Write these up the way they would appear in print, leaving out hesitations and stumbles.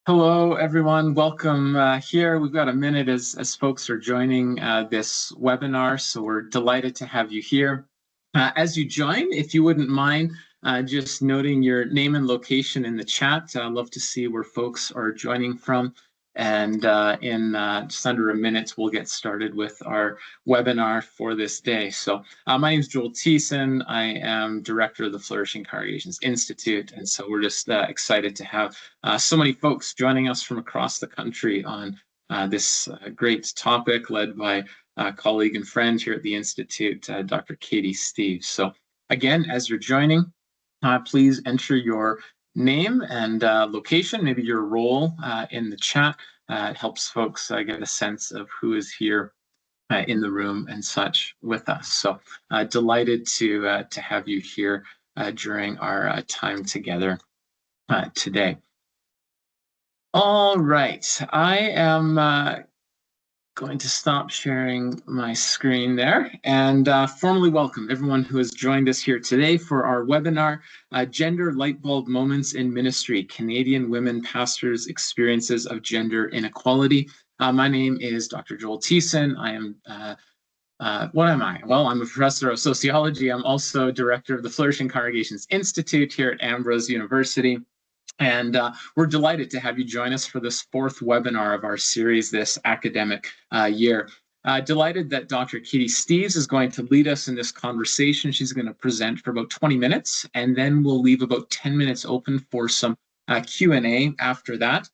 Hello, everyone. Welcome here. We've got a minute as folks are joining this webinar, so we're delighted to have you here. As you join, if you wouldn't mind just noting your name and location in the chat. I'd love to see where folks are joining from. And in just under a minute, we'll get started with our webinar for this day. So my name is Joel Thiessen. I am director of the Flourishing Congregations Institute. And so we're just excited to have so many folks joining us from across the country on this great topic led by colleague and friend here at the Institute, Dr. Katie Steeves. So again, as you're joining, please enter your name and location, maybe your role in the chat. It helps folks get a sense of who is here in the room and such with us. So delighted to have you here during our time together today. All right, I am going to stop sharing my screen there and formally welcome everyone who has joined us here today for our webinar, Gender Lightbulb Moments in Ministry, Canadian Women Pastors' Experiences of Gender Inequality. My name is Dr. Joel Thiessen. I am what am I? Well, I'm a professor of sociology. I'm also director of the Flourishing Congregations Institute here at Ambrose University. And we're delighted to have you join us for this fourth webinar of our series this academic year. Delighted that Dr. Katie Steeves is going to lead us in this conversation. She's going to present for about 20 minutes, and then we'll leave about 10 minutes open for some Q&A after that.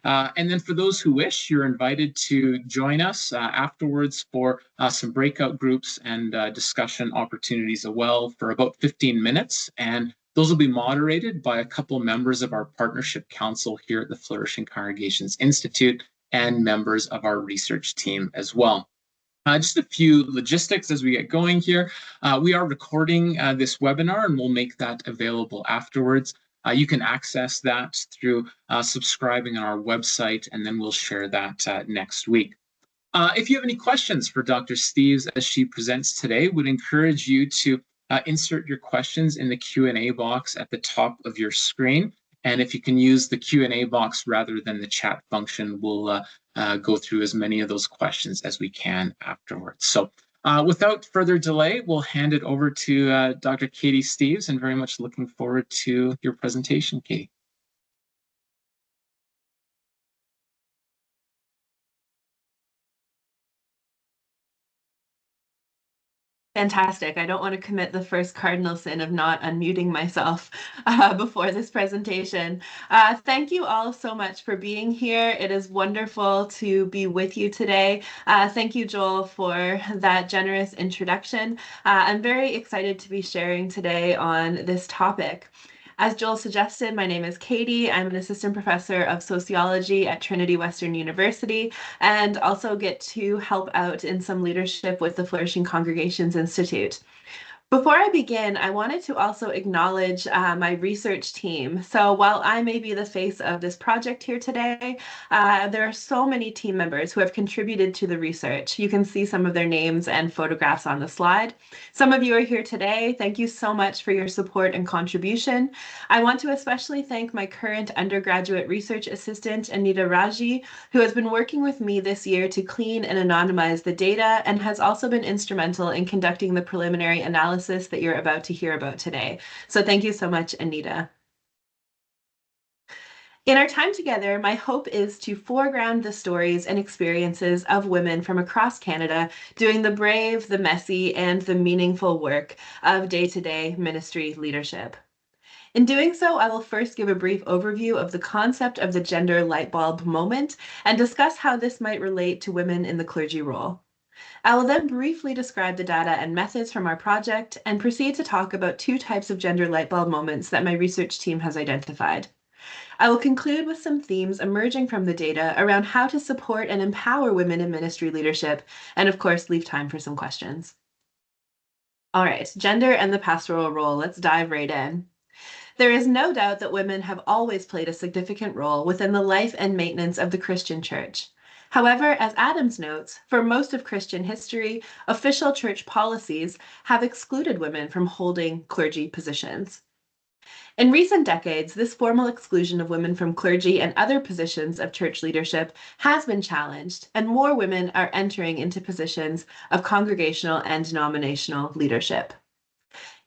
And then for those who wish, you're invited to join us afterwards for some breakout groups and discussion opportunities as well for about 15 minutes. And those will be moderated by a couple members of our partnership council here at the Flourishing Congregations Institute and members of our research team as well. Just a few logistics as we get going here. We are recording this webinar and we'll make that available afterwards. You can access that through subscribing on our website, and then we'll share that next week. If you have any questions for Dr. Steeves as she presents today, would encourage you to insert your questions in the Q&A box at the top of your screen. And if you can use the Q&A box rather than the chat function, we'll go through as many of those questions as we can afterwards. So without further delay, we'll hand it over to Dr. Katie Steeves, and very much looking forward to your presentation, Katie. Fantastic. I don't want to commit the first cardinal sin of not unmuting myself before this presentation. Thank you all so much for being here. It is wonderful to be with you today. Thank you, Joel, for that generous introduction. I'm very excited to be sharing today on this topic. As Joel suggested, my name is Katie. I'm an assistant professor of sociology at Trinity Western University and also get to help out in some leadership with the Flourishing Congregations Institute. Before I begin, I wanted to also acknowledge my research team. So while I may be the face of this project here today, there are so many team members who have contributed to the research. You can see some of their names and photographs on the slide. Some of you are here today. Thank you so much for your support and contribution. I want to especially thank my current undergraduate research assistant, Anita Raji, who has been working with me this year to clean and anonymize the data and has also been instrumental in conducting the preliminary analysis that you're about to hear about today. So thank you so much, Anita. In our time together, my hope is to foreground the stories and experiences of women from across Canada doing the brave, the messy, and the meaningful work of day-to-day ministry leadership. In doing so, I will first give a brief overview of the concept of the gender lightbulb moment and discuss how this might relate to women in the clergy role. I will then briefly describe the data and methods from our project and proceed to talk about two types of gender lightbulb moments that my research team has identified. I will conclude with some themes emerging from the data around how to support and empower women in ministry leadership, and of course, leave time for some questions. All right, gender and the pastoral role. Let's dive right in. There is no doubt that women have always played a significant role within the life and maintenance of the Christian church. However, as Adams notes, for most of Christian history, official church policies have excluded women from holding clergy positions. In recent decades, this formal exclusion of women from clergy and other positions of church leadership has been challenged, and more women are entering into positions of congregational and denominational leadership.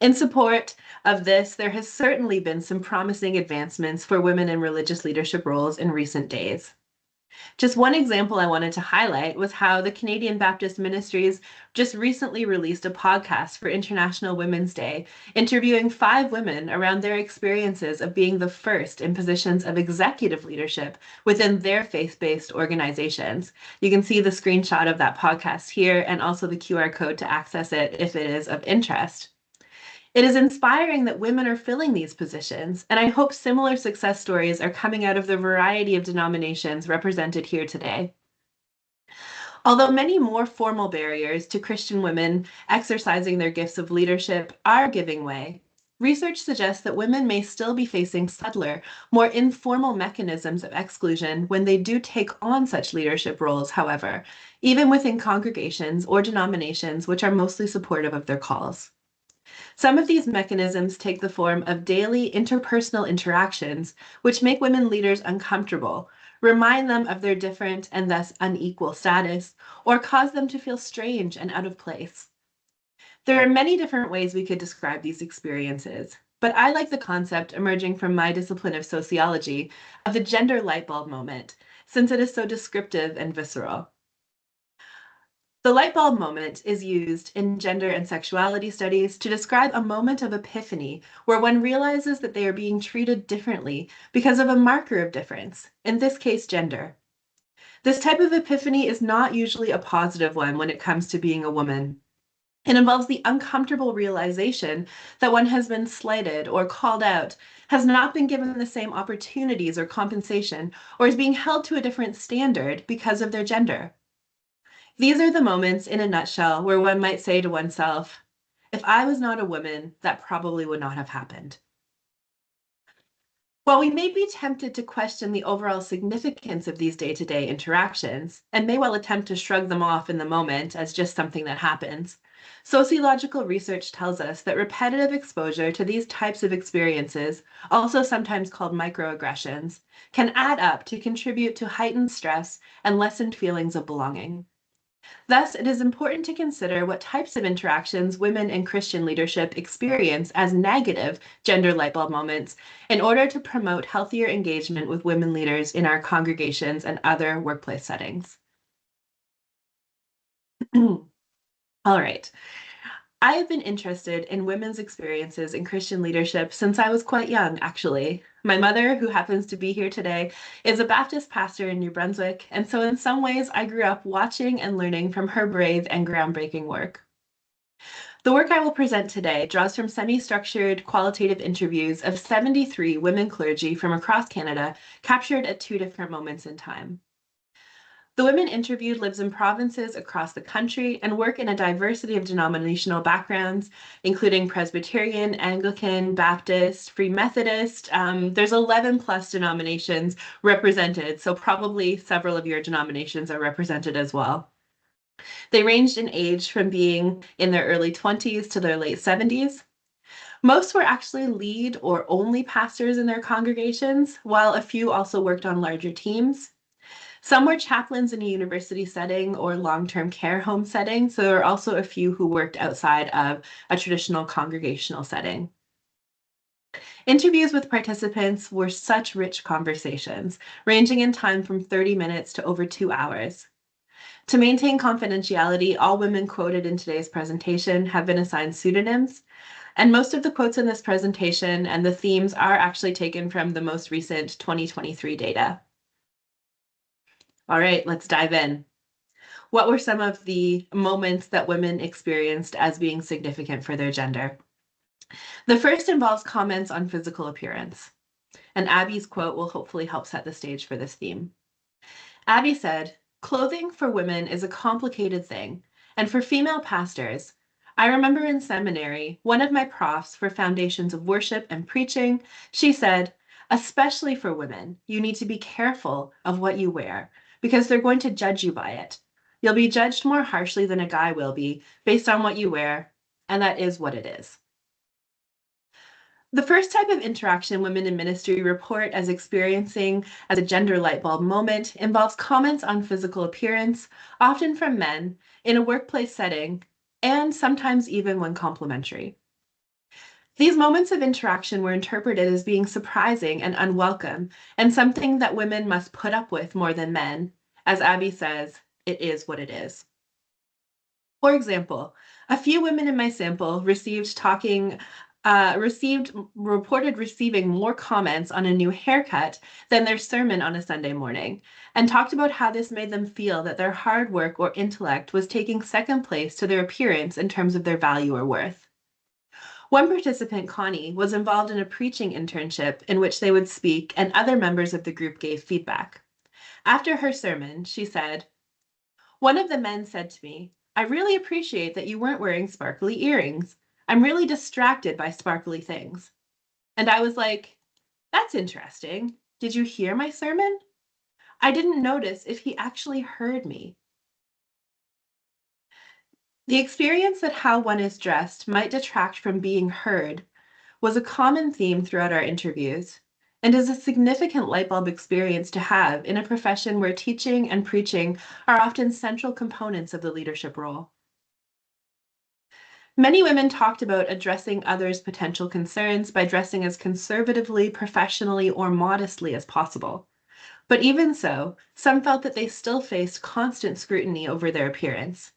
In support of this, there has certainly been some promising advancements for women in religious leadership roles in recent days. Just one example I wanted to highlight was how the Canadian Baptist Ministries just recently released a podcast for International Women's Day, interviewing 5 women around their experiences of being the first in positions of executive leadership within their faith-based organizations. You can see the screenshot of that podcast here and also the QR code to access it if it is of interest. It is inspiring that women are filling these positions, and I hope similar success stories are coming out of the variety of denominations represented here today. Although many more formal barriers to Christian women exercising their gifts of leadership are giving way, research suggests that women may still be facing subtler, more informal mechanisms of exclusion when they do take on such leadership roles, however, even within congregations or denominations which are mostly supportive of their calls. Some of these mechanisms take the form of daily interpersonal interactions, which make women leaders uncomfortable, remind them of their different and thus unequal status, or cause them to feel strange and out of place. There are many different ways we could describe these experiences, but I like the concept emerging from my discipline of sociology of the gender light bulb moment, since it is so descriptive and visceral. The light bulb moment is used in gender and sexuality studies to describe a moment of epiphany where one realizes that they are being treated differently because of a marker of difference, in this case, gender. This type of epiphany is not usually a positive one when it comes to being a woman. It involves the uncomfortable realization that one has been slighted or called out, has not been given the same opportunities or compensation, or is being held to a different standard because of their gender. These are the moments, in a nutshell, where one might say to oneself, if I was not a woman, that probably would not have happened. While we may be tempted to question the overall significance of these day-to-day interactions, and may well attempt to shrug them off in the moment as just something that happens, sociological research tells us that repetitive exposure to these types of experiences, also sometimes called microaggressions, can add up to contribute to heightened stress and lessened feelings of belonging. Thus, it is important to consider what types of interactions women in Christian leadership experience as negative gender light bulb moments in order to promote healthier engagement with women leaders in our congregations and other workplace settings. All right. I have been interested in women's experiences in Christian leadership since I was quite young, actually. My mother, who happens to be here today, is a Baptist pastor in New Brunswick, and so in some ways I grew up watching and learning from her brave and groundbreaking work. The work I will present today draws from semi-structured qualitative interviews of 73 women clergy from across Canada, captured at 2 different moments in time. The women interviewed live in provinces across the country and work in a diversity of denominational backgrounds, including Presbyterian, Anglican, Baptist, Free Methodist. There's 11 plus denominations represented, so probably several of your denominations are represented as well. They ranged in age from being in their early 20s to their late 70s. Most were actually lead or only pastors in their congregations, while a few also worked on larger teams. Some were chaplains in a university setting or long-term care home setting, so there are also a few who worked outside of a traditional congregational setting. Interviews with participants were such rich conversations, ranging in time from 30 minutes to over 2 hours. To maintain confidentiality, all women quoted in today's presentation have been assigned pseudonyms, and most of the quotes in this presentation and the themes are actually taken from the most recent 2023 data. All right, let's dive in. What were some of the moments that women experienced as being significant for their gender? The first involves comments on physical appearance, and Abby's quote will hopefully help set the stage for this theme. Abby said, "Clothing for women is a complicated thing, and for female pastors, I remember in seminary, one of my profs for Foundations of Worship and Preaching, she said, especially for women, you need to be careful of what you wear because they're going to judge you by it. You'll be judged more harshly than a guy will be based on what you wear, and that is what it is." The first type of interaction women in ministry report as experiencing as a gender light bulb moment involves comments on physical appearance, often from men, in a workplace setting, and sometimes even when complimentary. These moments of interaction were interpreted as being surprising and unwelcome, and something that women must put up with more than men. As Abby says, it is what it is. For example, a few women in my sample reported receiving more comments on a new haircut than their sermon on a Sunday morning, and talked about how this made them feel that their hard work or intellect was taking second place to their appearance in terms of their value or worth. One participant, Connie, was involved in a preaching internship in which they would speak, and other members of the group gave feedback. After her sermon, she said, "One of the men said to me, 'I really appreciate that you weren't wearing sparkly earrings. I'm really distracted by sparkly things.' And I was like, 'That's interesting. Did you hear my sermon?' I didn't notice if he actually heard me." The experience that how one is dressed might detract from being heard was a common theme throughout our interviews, and is a significant light bulb experience to have in a profession where teaching and preaching are often central components of the leadership role. Many women talked about addressing others' potential concerns by dressing as conservatively, professionally, or modestly as possible. But even so, some felt that they still faced constant scrutiny over their appearance.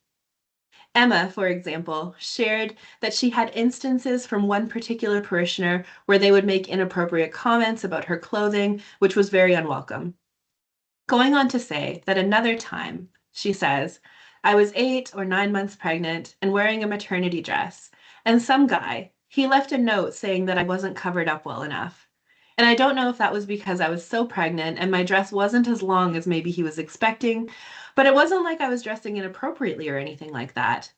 Emma, for example, shared that she had instances from one particular parishioner where they would make inappropriate comments about her clothing, which was very unwelcome. Going on to say that another time, she says, "I was 8 or 9 months pregnant and wearing a maternity dress, and some guy, he left a note saying that I wasn't covered up well enough. And I don't know if that was because I was so pregnant and my dress wasn't as long as maybe he was expecting, but it wasn't like I was dressing inappropriately or anything like that.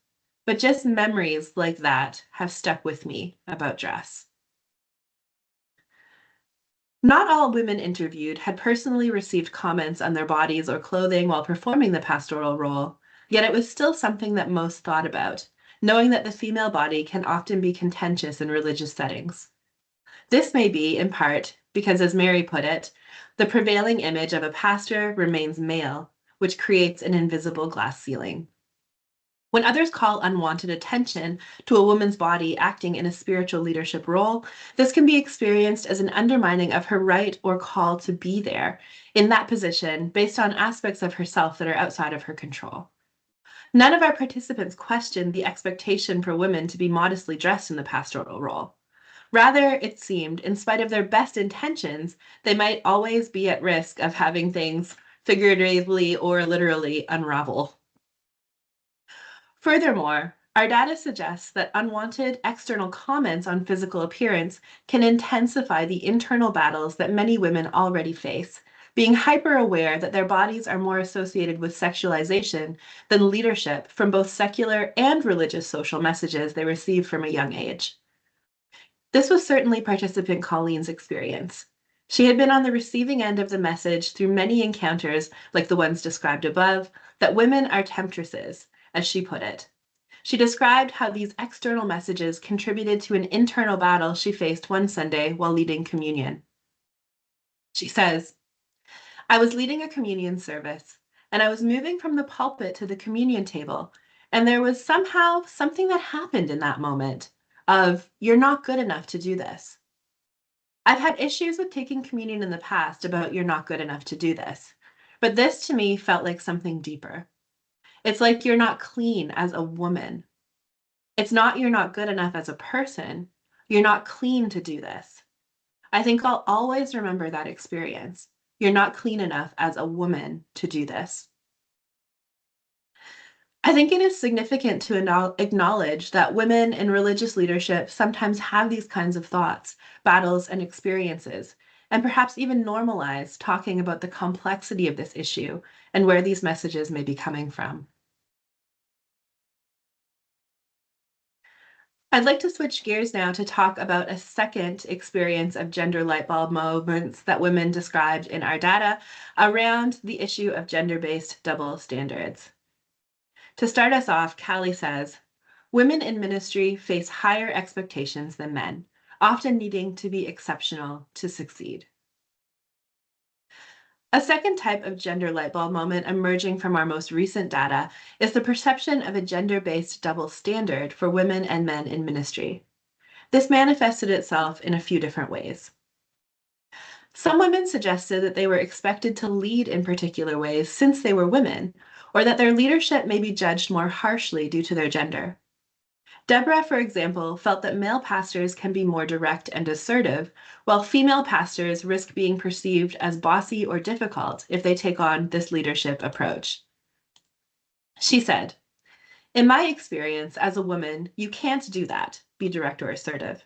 But just memories like that have stuck with me about dress." Not all women interviewed had personally received comments on their bodies or clothing while performing the pastoral role, yet it was still something that most thought about, knowing that the female body can often be contentious in religious settings. This may be, in part, because, as Mary put it, the prevailing image of a pastor remains male, which creates an invisible glass ceiling. When others call unwanted attention to a woman's body acting in a spiritual leadership role, this can be experienced as an undermining of her right or call to be there in that position based on aspects of herself that are outside of her control. None of our participants questioned the expectation for women to be modestly dressed in the pastoral role. Rather, it seemed, in spite of their best intentions, they might always be at risk of having things figuratively or literally unravel. Furthermore, our data suggests that unwanted external comments on physical appearance can intensify the internal battles that many women already face, being hyper aware that their bodies are more associated with sexualization than leadership from both secular and religious social messages they receive from a young age. This was certainly participant Colleen's experience. She had been on the receiving end of the message through many encounters, like the ones described above, that women are temptresses, as she put it. She described how these external messages contributed to an internal battle she faced one Sunday while leading communion. She says, "I was leading a communion service, and I was moving from the pulpit to the communion table, and there was somehow something that happened in that moment of, 'You're not good enough to do this.' I've had issues with taking communion in the past about 'you're not good enough to do this,' but this to me felt like something deeper. It's like you're not clean as a woman. It's not you're not good enough as a person. You're not clean to do this. I think I'll always remember that experience. You're not clean enough as a woman to do this." I think it is significant to acknowledge that women in religious leadership sometimes have these kinds of thoughts, battles, and experiences, and perhaps even normalize talking about the complexity of this issue and where these messages may be coming from. I'd like to switch gears now to talk about a second experience of gender light bulb moments that women described in our data around the issue of gender-based double standards. To start us off, Callie says, "Women in ministry face higher expectations than men, often needing to be exceptional to succeed. A second type of gender light bulb moment emerging from our most recent data is the perception of a gender-based double standard for women and men in ministry. This manifested itself in a few different ways. Some women suggested that they were expected to lead in particular ways since they were women, or that their leadership may be judged more harshly due to their gender. Deborah, for example, felt that male pastors can be more direct and assertive, while female pastors risk being perceived as bossy or difficult if they take on this leadership approach. She said, "In my experience as a woman, you can't do that, be direct or assertive.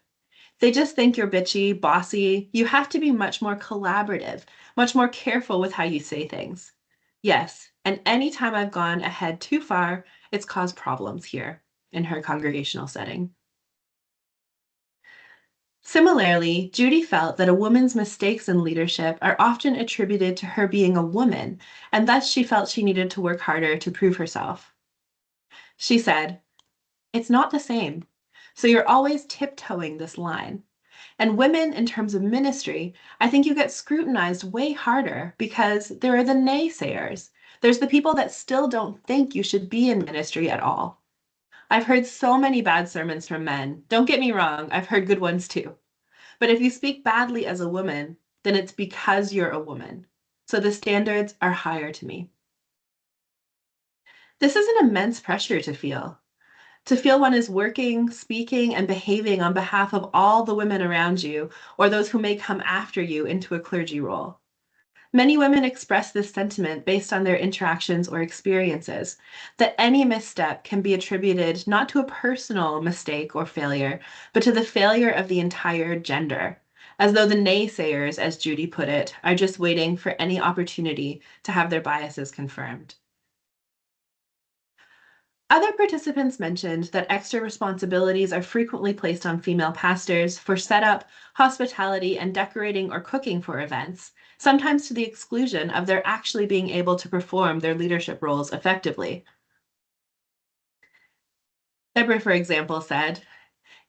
They just think you're bitchy, bossy. You have to be much more collaborative, much more careful with how you say things. Yes, and anytime I've gone ahead too far, it's caused problems here," in her congregational setting. Similarly, Judy felt that a woman's mistakes in leadership are often attributed to her being a woman, and thus she felt she needed to work harder to prove herself. She said, "It's not the same. So you're always tiptoeing this line. And women, in terms of ministry, I think you get scrutinized way harder because there are the naysayers. There's the people that still don't think you should be in ministry at all. I've heard so many bad sermons from men. Don't get me wrong, I've heard good ones too. But if you speak badly as a woman, then it's because you're a woman. So the standards are higher to me." This is an immense pressure to feel one is working, speaking, and behaving on behalf of all the women around you or those who may come after you into a clergy role. Many women express this sentiment based on their interactions or experiences, that any misstep can be attributed not to a personal mistake or failure, but to the failure of the entire gender, as though the naysayers, as Judy put it, are just waiting for any opportunity to have their biases confirmed. Other participants mentioned that extra responsibilities are frequently placed on female pastors for setup, hospitality, and decorating or cooking for events, sometimes to the exclusion of their actually being able to perform their leadership roles effectively. Deborah, for example, said,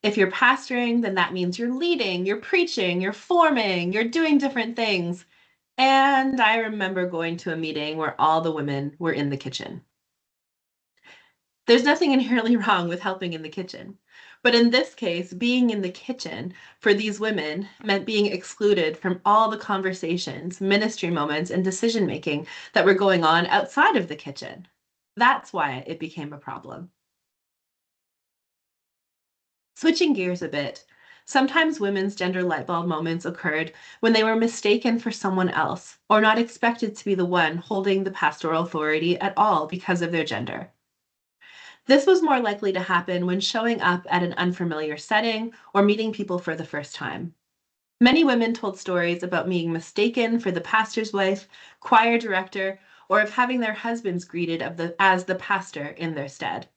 "If you're pastoring, then that means you're leading, you're preaching, you're forming, you're doing different things." And I remember going to a meeting where all the women were in the kitchen. There's nothing inherently wrong with helping in the kitchen. But in this case, being in the kitchen for these women meant being excluded from all the conversations, ministry moments, and decision making that were going on outside of the kitchen. That's why it became a problem. Switching gears a bit, sometimes women's gender light bulb moments occurred when they were mistaken for someone else or not expected to be the one holding the pastoral authority at all because of their gender. This was more likely to happen when showing up at an unfamiliar setting or meeting people for the first time. Many women told stories about being mistaken for the pastor's wife, choir director, or of having their husbands greeted as the pastor in their stead.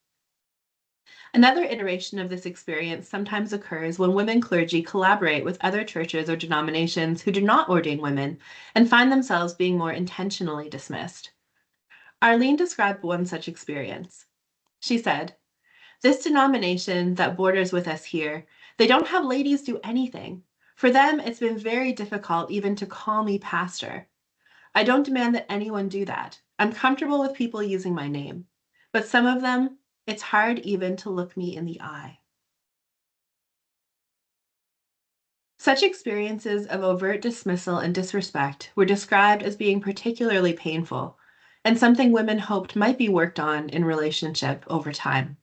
Another iteration of this experience sometimes occurs when women clergy collaborate with other churches or denominations who do not ordain women and find themselves being more intentionally dismissed. Arlene described one such experience. She said, "This denomination that borders with us here, they don't have ladies do anything. For them, it's been very difficult even to call me pastor. I don't demand that anyone do that. I'm comfortable with people using my name. But some of them, it's hard even to look me in the eye." Such experiences of overt dismissal and disrespect were described as being particularly painful and something women hoped might be worked on in relationship over time.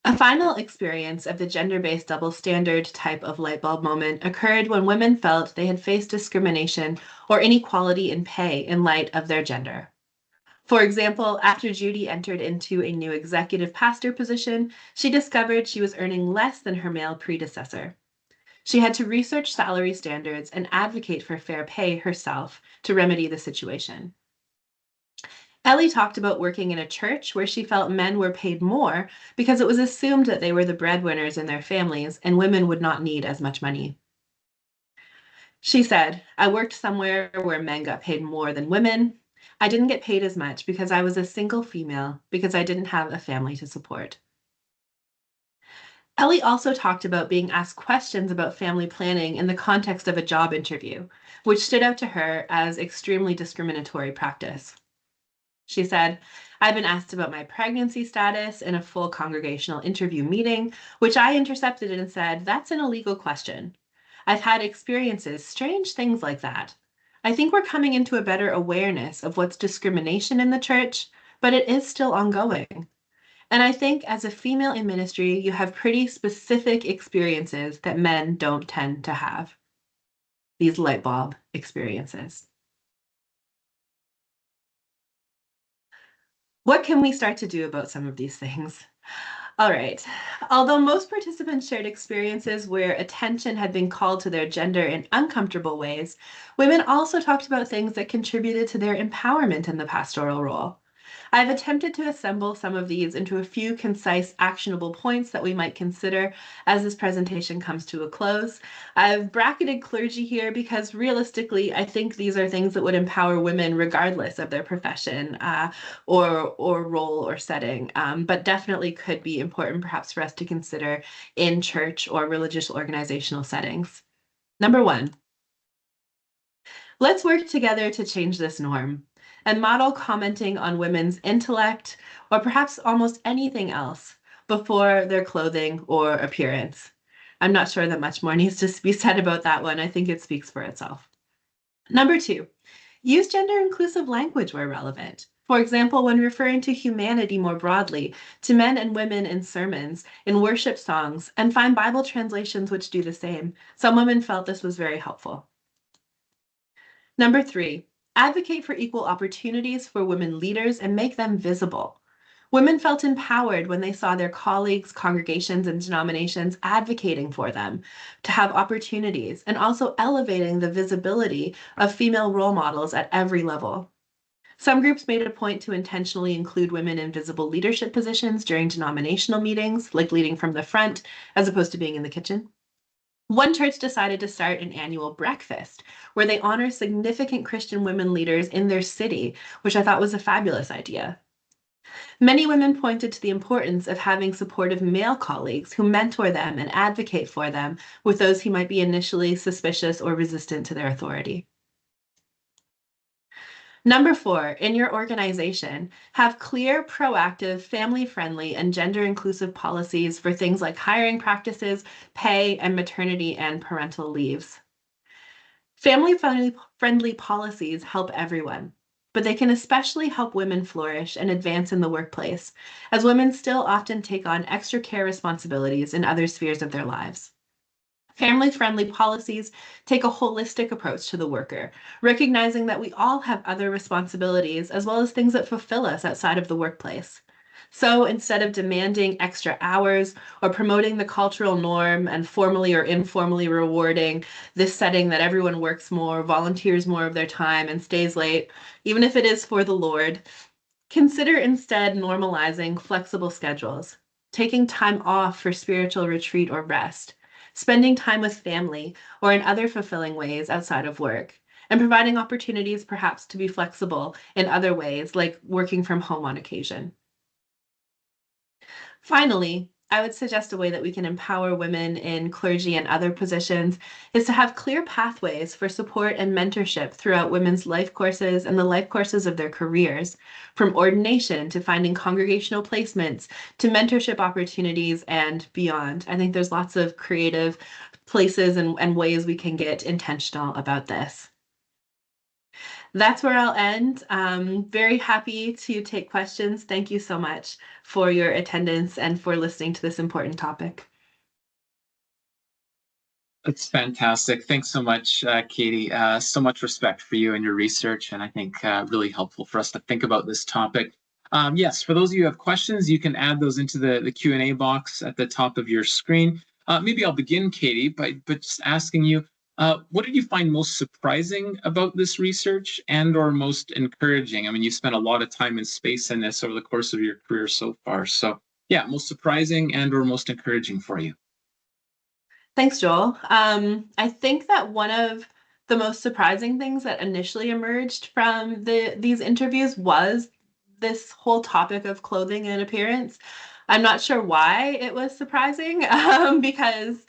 A final experience of the gender-based double standard type of light bulb moment occurred when women felt they had faced discrimination or inequality in pay in light of their gender. For example, after Judy entered into a new executive pastor position, she discovered she was earning less than her male predecessor. She had to research salary standards and advocate for fair pay herself to remedy the situation. Ellie talked about working in a church where she felt men were paid more because it was assumed that they were the breadwinners in their families and women would not need as much money. She said, "I worked somewhere where men got paid more than women. I didn't get paid as much because I was a single female because I didn't have a family to support." Ellie also talked about being asked questions about family planning in the context of a job interview, which stood out to her as extremely discriminatory practice. She said, I've been asked about my pregnancy status in a full congregational interview meeting, which I intercepted and said, that's an illegal question. I've had experiences, strange things like that. I think we're coming into a better awareness of what's discrimination in the church, but it is still ongoing. And I think as a female in ministry, you have pretty specific experiences that men don't tend to have. These light bulb experiences. What can we start to do about some of these things? All right. Although most participants shared experiences where attention had been called to their gender in uncomfortable ways, women also talked about things that contributed to their empowerment in the pastoral role. I've attempted to assemble some of these into a few concise, actionable points that we might consider as this presentation comes to a close. I've bracketed clergy here because realistically, I think these are things that would empower women regardless of their profession or role or setting, but definitely could be important perhaps for us to consider in church or religious organizational settings. Number one, let's work together to change this norm and model commenting on women's intellect or perhaps almost anything else before their clothing or appearance. I'm not sure that much more needs to be said about that one. I think it speaks for itself. Number two, use gender inclusive language where relevant. For example, when referring to humanity more broadly, to men and women in sermons, in worship songs, and find Bible translations which do the same. Some women felt this was very helpful. Number three, advocate for equal opportunities for women leaders and make them visible. Women felt empowered when they saw their colleagues, congregations, and denominations advocating for them to have opportunities and also elevating the visibility of female role models at every level. Some groups made a point to intentionally include women in visible leadership positions during denominational meetings, like leading from the front as opposed to being in the kitchen. One church decided to start an annual breakfast where they honor significant Christian women leaders in their city, which I thought was a fabulous idea. Many women pointed to the importance of having supportive male colleagues who mentor them and advocate for them with those who might be initially suspicious or resistant to their authority. Number four, in your organization, have clear, proactive, family-friendly, and gender-inclusive policies for things like hiring practices, pay, and maternity and parental leaves. Family-friendly policies help everyone, but they can especially help women flourish and advance in the workplace, as women still often take on extra care responsibilities in other spheres of their lives. Family-friendly policies take a holistic approach to the worker, recognizing that we all have other responsibilities as well as things that fulfill us outside of the workplace. So instead of demanding extra hours or promoting the cultural norm and formally or informally rewarding this setting that everyone works more, volunteers more of their time, and stays late, even if it is for the Lord, consider instead normalizing flexible schedules, taking time off for spiritual retreat or rest, spending time with family or in other fulfilling ways outside of work, and providing opportunities perhaps to be flexible in other ways, like working from home on occasion. Finally, I would suggest a way that we can empower women in clergy and other positions is to have clear pathways for support and mentorship throughout women's life courses and the life courses of their careers, from ordination to finding congregational placements to mentorship opportunities and beyond. I think there's lots of creative places and ways we can get intentional about this. That's where I'll end. Very happy to take questions. Thank you so much for your attendance and for listening to this important topic. It's fantastic. Thanks so much, Katie. So much respect for you and your research, and I think really helpful for us to think about this topic. Yes, for those of you who have questions, you can add those into the Q&A box at the top of your screen. Maybe I'll begin, Katie, by just asking you, what did you find most surprising about this research and or most encouraging? I mean, you spent a lot of time and space in this over the course of your career so far. So yeah, most surprising and or most encouraging for you. Thanks, Joel. I think that one of the most surprising things that initially emerged from these interviews was this whole topic of clothing and appearance. I'm not sure why it was surprising, because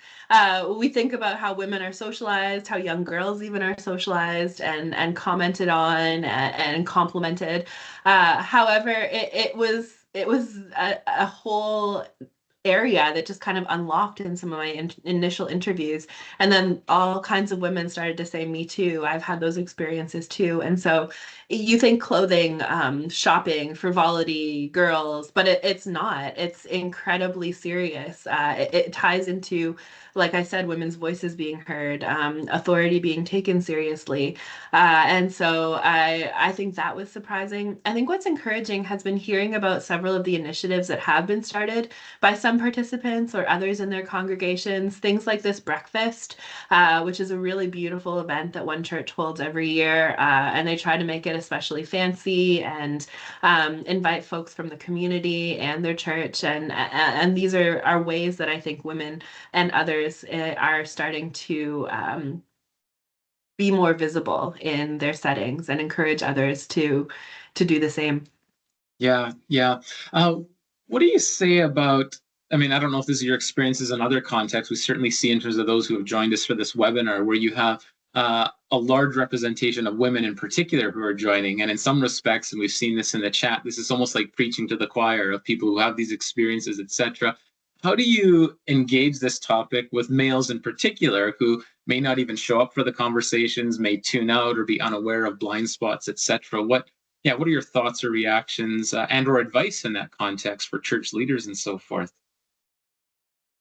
we think about how women are socialized, how young girls even are socialized and commented on and complimented. However, it was a whole area that just kind of unlocked in some of my initial interviews. And then all kinds of women started to say, me too. I've had those experiences too. And so you think clothing, shopping, frivolity, girls, but it's not. It's incredibly serious. It ties into, like I said, women's voices being heard, authority being taken seriously. And so I think that was surprising. I think what's encouraging has been hearing about several of the initiatives that have been started by some participants or others in their congregations. Things like this breakfast, which is a really beautiful event that one church holds every year. And they try to make it especially fancy and invite folks from the community and their church. And these are ways that I think women and others are starting to be more visible in their settings and encourage others to do the same. Yeah, yeah. Uh, what do you say about? I mean, I don't know if this is your experiences in other contexts. We certainly see in terms of those who have joined us for this webinar, where you have a large representation of women in particular who are joining. And in some respects, and we've seen this in the chat, this is almost like preaching to the choir of people who have these experiences, etc. How do you engage this topic with males in particular who may not even show up for the conversations, may tune out or be unaware of blind spots, etc.? What are your thoughts or reactions and or advice in that context for church leaders and so forth?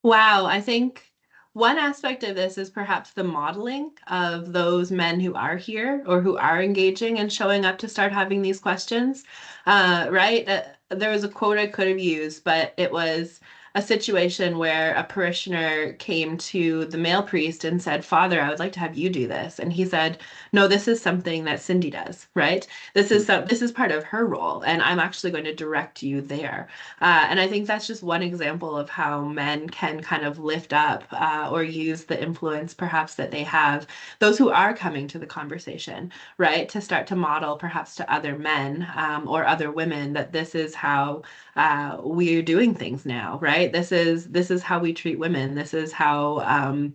Wow, I think one aspect of this is perhaps the modeling of those men who are here or who are engaging and showing up to start having these questions. Right? There was a quote I could have used, but it was a situation where a parishioner came to the male priest and said, Father, I would like to have you do this. And he said, No, this is something that Cindy does, right? This is part of her role, and I'm actually going to direct you there. And I think that's just one example of how men can kind of lift up or use the influence perhaps that they have, those who are coming to the conversation, right? To start to model perhaps to other men or other women that this is how we are doing things now, right? This is how we treat women. This is how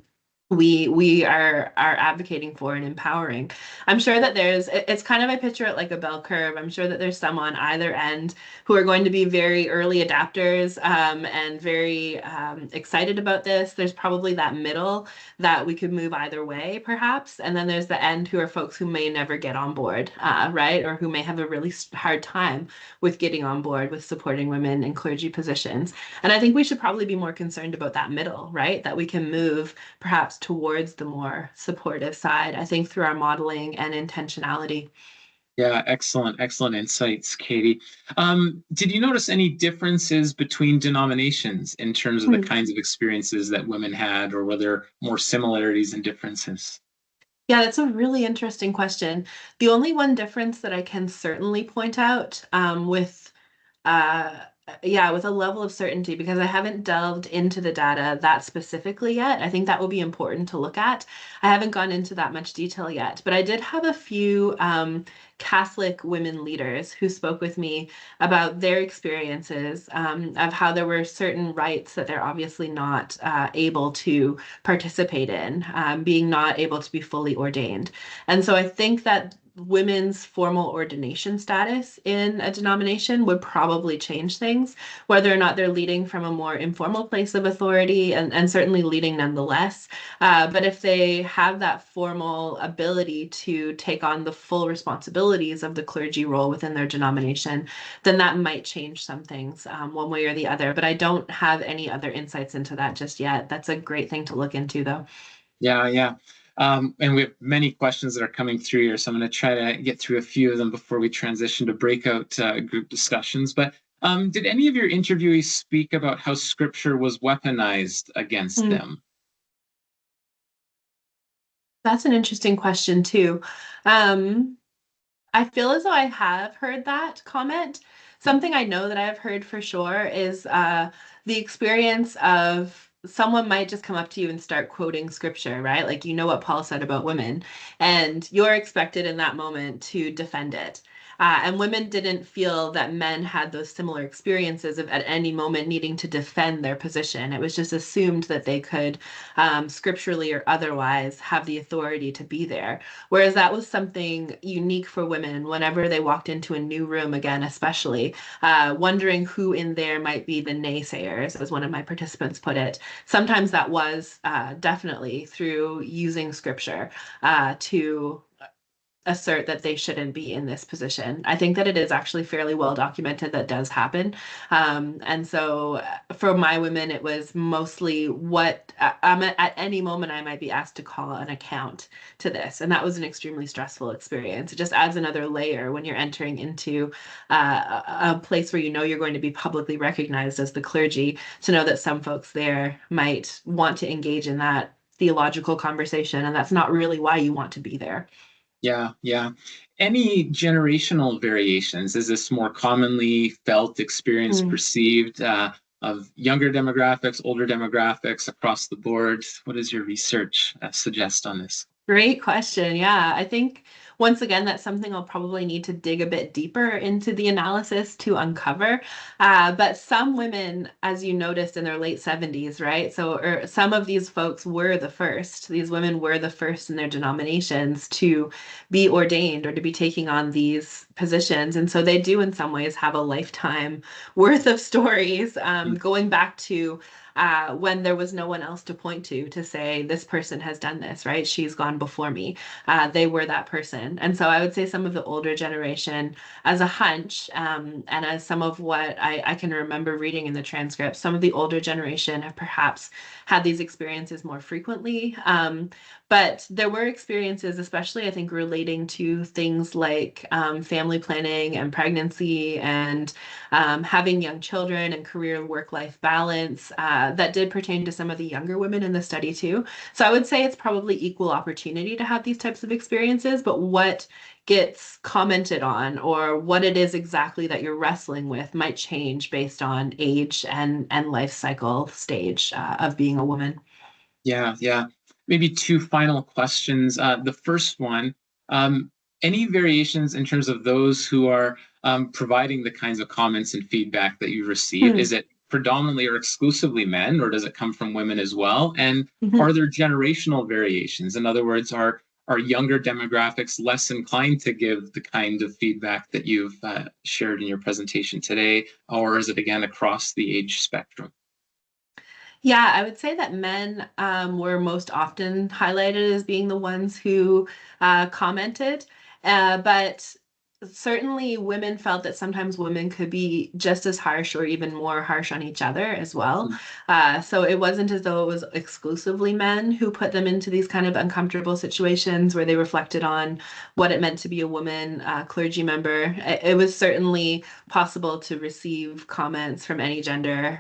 we are advocating for and empowering. I'm sure that it's kind of, I picture it like a bell curve. I'm sure that there's some on either end who are going to be very early adapters and very excited about this. There's probably that middle that we could move either way, perhaps. And then there's the end who are folks who may never get on board, right? Or who may have a really hard time with getting on board with supporting women in clergy positions. And I think we should probably be more concerned about that middle, right? That we can move perhaps towards the more supportive side, I think, through our modeling and intentionality. Yeah, excellent, excellent insights, Katie. Did you notice any differences between denominations in terms of the Hmm. kinds of experiences that women had, or were there more similarities and differences? Yeah, that's a really interesting question. The only one difference that I can certainly point out uh, with a level of certainty, because I haven't delved into the data that specifically yet. I think that will be important to look at. I haven't gone into that much detail yet, but I did have a few Catholic women leaders who spoke with me about their experiences of how there were certain rites that they're obviously not able to participate in, being not able to be fully ordained. And so I think that women's formal ordination status in a denomination would probably change things, whether or not they're leading from a more informal place of authority and certainly leading nonetheless. But if they have that formal ability to take on the full responsibilities of the clergy role within their denomination, then that might change some things one way or the other. But I don't have any other insights into that just yet. That's a great thing to look into, though. Yeah, yeah. And we have many questions that are coming through here, so I'm going to try to get through a few of them before we transition to breakout group discussions. But did any of your interviewees speak about how scripture was weaponized against Hmm. them? That's an interesting question, too. Um, I feel as though I have heard that comment. Something I know that I have heard for sure is the experience of someone might just come up to you and start quoting scripture, right? Like, you know what Paul said about women, and you're expected in that moment to defend it. And women didn't feel that men had those similar experiences of at any moment needing to defend their position. It was just assumed that they could, scripturally or otherwise, have the authority to be there. Whereas that was something unique for women whenever they walked into a new room again, especially wondering who in there might be the naysayers, as one of my participants put it. Sometimes that was definitely through using scripture to assert that they shouldn't be in this position. I think that it is actually fairly well documented that does happen. And so for my women, it was mostly what at any moment I might be asked to call an account to this. And that was an extremely stressful experience. It just adds another layer when you're entering into a place where you know you're going to be publicly recognized as the clergy, to know that some folks there might want to engage in that theological conversation, and that's not really why you want to be there. Yeah, yeah. Any generational variations? Is this more commonly felt, experienced, perceived of younger demographics, older demographics across the board? What does your research suggest on this? Great question. Yeah, I think once again, that's something I'll probably need to dig a bit deeper into the analysis to uncover. But some women, as you noticed in their late 70s, right? So, or some of these folks were the first. These women were the first in their denominations to be ordained or to be taking on these positions. And so they do, in some ways, have a lifetime worth of stories going back to when there was no one else to point to say, this person has done this, right? She's gone before me. They were that person. And so I would say some of the older generation, as a hunch, and as some of what I can remember reading in the transcript, some of the older generation have perhaps had these experiences more frequently. But there were experiences, especially I think relating to things like family planning and pregnancy and having young children and career work-life balance that did pertain to some of the younger women in the study too. So I would say it's probably equal opportunity to have these types of experiences, but what gets commented on or what it is exactly that you're wrestling with might change based on age and life cycle stage of being a woman. Yeah, yeah. Maybe two final questions. The first one, um, any variations in terms of those who are providing the kinds of comments and feedback that you receive? Hmm. Is it predominantly or exclusively men, or does it come from women as well? And Mhm. are there generational variations? In other words, are younger demographics less inclined to give the kind of feedback that you've shared in your presentation today, or is it again across the age spectrum? Yeah, I would say that men were most often highlighted as being the ones who commented, but certainly women felt that sometimes women could be just as harsh or even more harsh on each other as well. So it wasn't as though it was exclusively men who put them into these kind of uncomfortable situations where they reflected on what it meant to be a woman clergy member. It was certainly possible to receive comments from any gender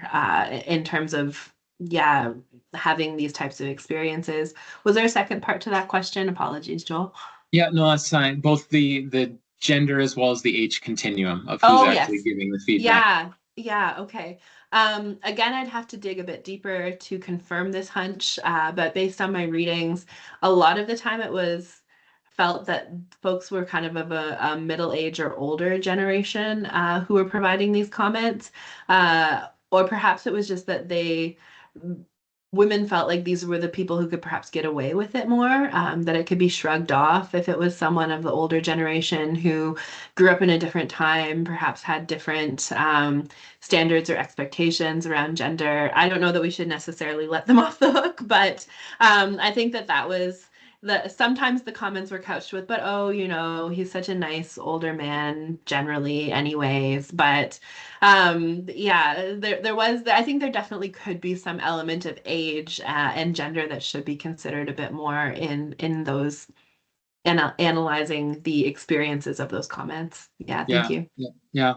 in terms of yeah, having these types of experiences. Was there a second part to that question? Apologies, Joel. Yeah, no, that's fine. Both the gender as well as the age continuum of who's Oh, actually yes. giving the feedback. Yeah. Yeah. Okay. Again, I'd have to dig a bit deeper to confirm this hunch, but based on my readings, a lot of the time it was felt that folks were kind of a middle age or older generation who were providing these comments, or perhaps it was just that women felt like these were the people who could perhaps get away with it more, that it could be shrugged off if it was someone of the older generation who grew up in a different time, perhaps had different standards or expectations around gender. I don't know that we should necessarily let them off the hook, but I think that that was sometimes the comments were couched with, but oh, he's such a nice older man generally, anyways. But yeah, there was, I think there definitely could be some element of age and gender that should be considered a bit more in those analyzing the experiences of those comments. Yeah, thank Yeah, you. yeah, yeah.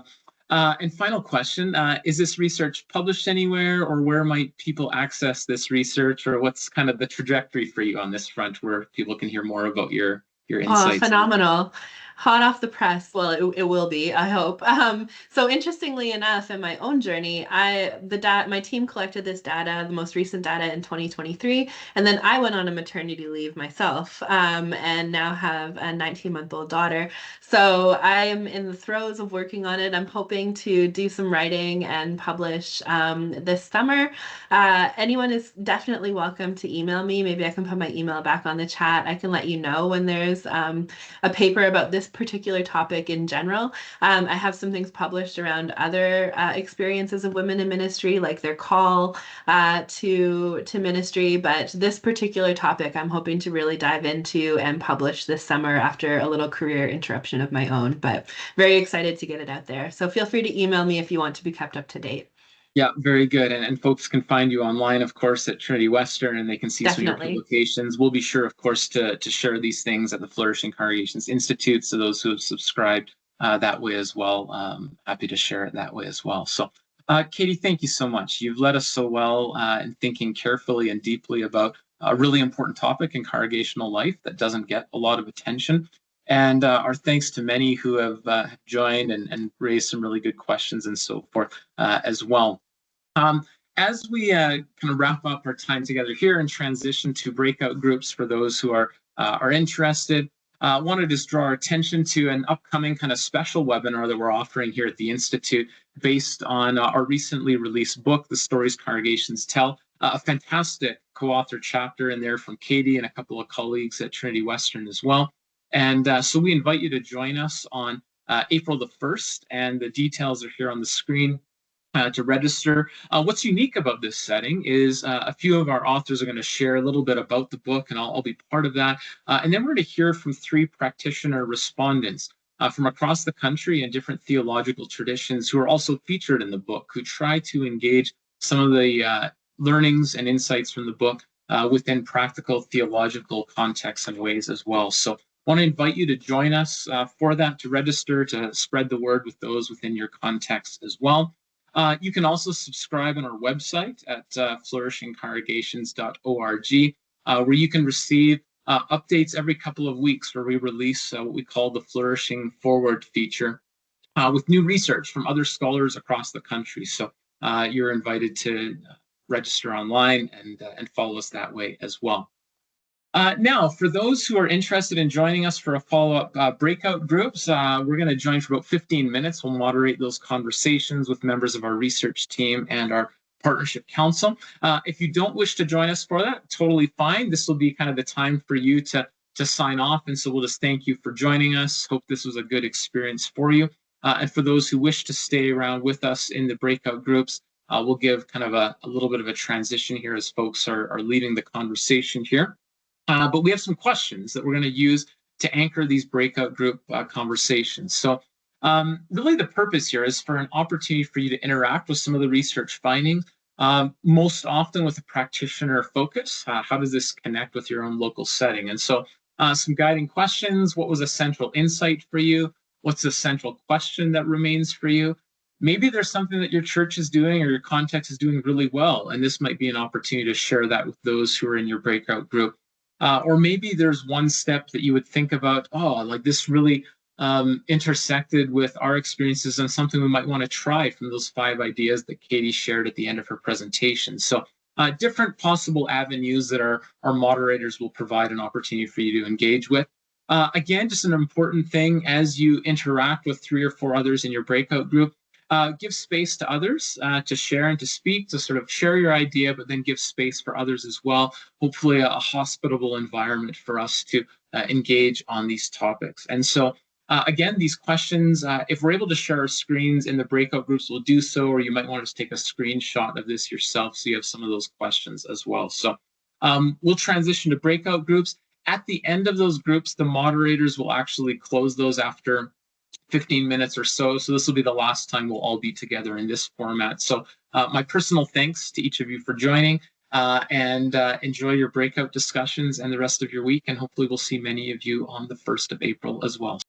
And final question, is this research published anywhere, or where might people access this research, or what's kind of the trajectory for you on this front where people can hear more about your Oh, insights. phenomenal. Hot off the press. Well, it will be, I hope. So interestingly enough, in my own journey, my team collected this data, the most recent data in 2023, and then I went on a maternity leave myself, and now have a 19-month-old daughter. So I'm in the throes of working on it. I'm hoping to do some writing and publish this summer. Anyone is definitely welcome to email me. Maybe I can put my email back on the chat. I can let you know when there's a paper about this particular topic in general. I have some things published around other experiences of women in ministry, like their call to ministry. But this particular topic, I'm hoping to really dive into and publish this summer after a little career interruption of my own. But very excited to get it out there. So feel free to email me if you want to be kept up to date. Yeah, very good. And folks can find you online, of course, at Trinity Western, and they can see some of your Definitely. publications. We'll be sure, of course, to share these things at the Flourishing Congregations Institute. So those who have subscribed that way as well, happy to share it that way as well. So, Katie, thank you so much. You've led us so well in thinking carefully and deeply about a really important topic in congregational life that doesn't get a lot of attention. And our thanks to many who have joined and raised some really good questions and so forth as well. As we kind of wrap up our time together here and transition to breakout groups for those who are interested, I want to just draw our attention to an upcoming kind of special webinar that we're offering here at the Institute based on our recently released book, The Stories Congregations Tell, a fantastic co-author chapter in there from Katie and a couple of colleagues at Trinity Western as well. And so we invite you to join us on April the 1st, and the details are here on the screen. To register. What's unique about this setting is a few of our authors are going to share a little bit about the book, and I'll be part of that. And then we're going to hear from 3 practitioner respondents from across the country and different theological traditions who are also featured in the book, who try to engage some of the learnings and insights from the book within practical theological contexts and ways as well. So I want to invite you to join us for that, to register, to spread the word with those within your context as well. You can also subscribe on our website at flourishingcongregations.org, where you can receive updates every couple of weeks, where we release what we call the Flourishing Forward feature with new research from other scholars across the country. So you're invited to register online and follow us that way as well. Now, for those who are interested in joining us for a follow-up breakout groups, we're going to join for about 15 minutes. We'll moderate those conversations with members of our research team and our partnership council. If you don't wish to join us for that, totally fine. This will be kind of the time for you to sign off. And so we'll just thank you for joining us. Hope this was a good experience for you. And for those who wish to stay around with us in the breakout groups, we'll give kind of a little bit of a transition here as folks are leading the conversation here. But we have some questions that we're going to use to anchor these breakout group conversations. So really the purpose here is for an opportunity for you to interact with some of the research findings, most often with a practitioner focus. How does this connect with your own local setting? And so some guiding questions. What was a central insight for you? What's the central question that remains for you? Maybe there's something that your church is doing or your context is doing really well, and this might be an opportunity to share that with those who are in your breakout group. Or maybe there's one step that you would think about, like this really intersected with our experiences and something we might want to try from those 5 ideas that Katie shared at the end of her presentation. So different possible avenues that our moderators will provide an opportunity for you to engage with. Again, just an important thing as you interact with 3 or 4 others in your breakout group, give space to others to share and to speak, to sort of share your idea, but then give space for others as well. Hopefully a hospitable environment for us to engage on these topics. And so again, these questions, if we're able to share our screens in the breakout groups, we'll do so, or you might want to take a screenshot of this yourself so you have some of those questions as well. So we'll transition to breakout groups. At the end of those groups, the moderators will actually close those after 15 minutes or so. So this will be the last time we'll all be together in this format. So my personal thanks to each of you for joining and enjoy your breakout discussions and the rest of your week. And hopefully we'll see many of you on the 1st of April as well.